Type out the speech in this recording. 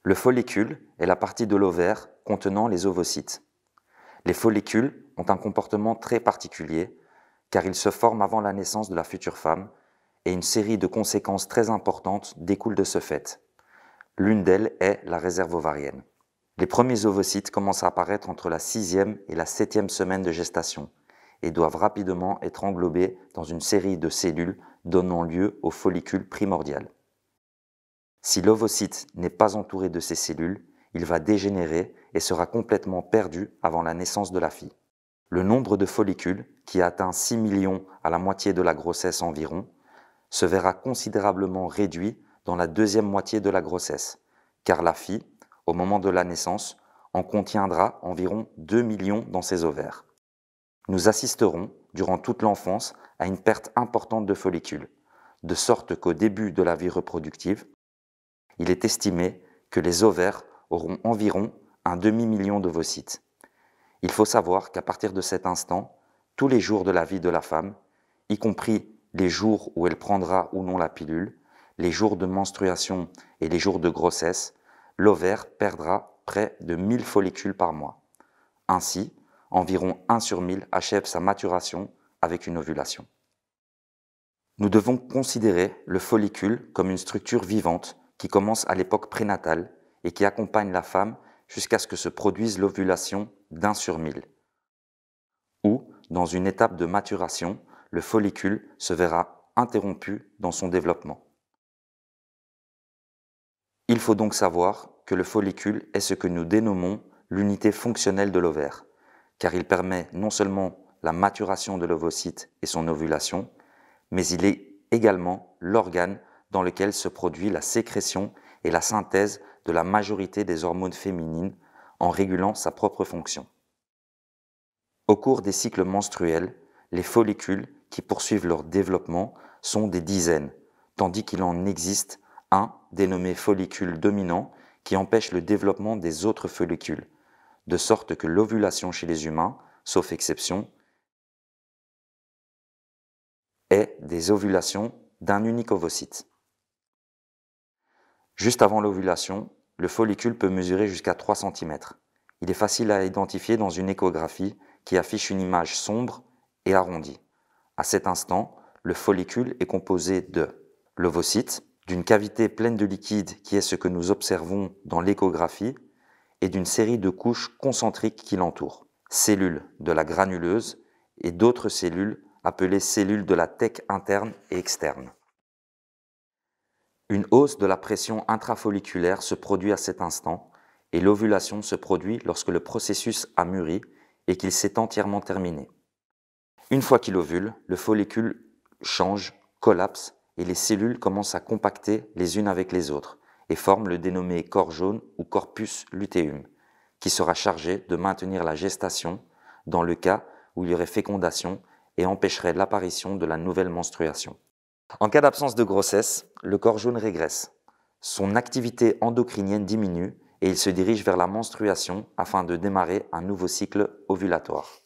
Le follicule est la partie de l'ovaire contenant les ovocytes. Les follicules ont un comportement très particulier car ils se forment avant la naissance de la future femme et une série de conséquences très importantes découlent de ce fait. L'une d'elles est la réserve ovarienne. Les premiers ovocytes commencent à apparaître entre la 6e et la 7e semaine de gestation et doivent rapidement être englobés dans une série de cellules donnant lieu au follicule primordial. Si l'ovocyte n'est pas entouré de ces cellules, il va dégénérer et sera complètement perdu avant la naissance de la fille. Le nombre de follicules, qui atteint 6 millions à la moitié de la grossesse environ, se verra considérablement réduit dans la deuxième moitié de la grossesse, car la fille, au moment de la naissance, en contiendra environ 2 millions dans ses ovaires. Nous assisterons, durant toute l'enfance, à une perte importante de follicules, de sorte qu'au début de la vie reproductive, il est estimé que les ovaires auront environ un demi-million d'ovocytes. Il faut savoir qu'à partir de cet instant, tous les jours de la vie de la femme, y compris les jours où elle prendra ou non la pilule, les jours de menstruation et les jours de grossesse, l'ovaire perdra près de 1000 follicules par mois. Ainsi, environ 1 sur 1000 achève sa maturation avec une ovulation. Nous devons considérer le follicule comme une structure vivante qui commence à l'époque prénatale et qui accompagne la femme jusqu'à ce que se produise l'ovulation d'1 sur 1000. Ou, dans une étape de maturation, le follicule se verra interrompu dans son développement. Il faut donc savoir que le follicule est ce que nous dénommons l'unité fonctionnelle de l'ovaire, car il permet non seulement la maturation de l'ovocyte et son ovulation, mais il est également l'organe dans lequel se produit la sécrétion et la synthèse de la majorité des hormones féminines en régulant sa propre fonction. Au cours des cycles menstruels, les follicules qui poursuivent leur développement sont des dizaines, tandis qu'il en existe un dénommé follicule dominant qui empêche le développement des autres follicules, de sorte que l'ovulation chez les humains, sauf exception, est des ovulations d'un unique ovocyte. Juste avant l'ovulation, le follicule peut mesurer jusqu'à 3 cm. Il est facile à identifier dans une échographie qui affiche une image sombre et arrondie. À cet instant, le follicule est composé de l'ovocyte, d'une cavité pleine de liquide qui est ce que nous observons dans l'échographie, et d'une série de couches concentriques qui l'entourent, cellules de la granuleuse et d'autres cellules appelées cellules de la thèque interne et externe. Une hausse de la pression intrafolliculaire se produit à cet instant et l'ovulation se produit lorsque le processus a mûri et qu'il s'est entièrement terminé. Une fois qu'il ovule, le follicule change, collapse et les cellules commencent à compacter les unes avec les autres et forment le dénommé corps jaune ou corpus luteum, qui sera chargé de maintenir la gestation dans le cas où il y aurait fécondation et empêcherait l'apparition de la nouvelle menstruation. En cas d'absence de grossesse, le corps jaune régresse. Son activité endocrinienne diminue et il se dirige vers la menstruation afin de démarrer un nouveau cycle ovulatoire.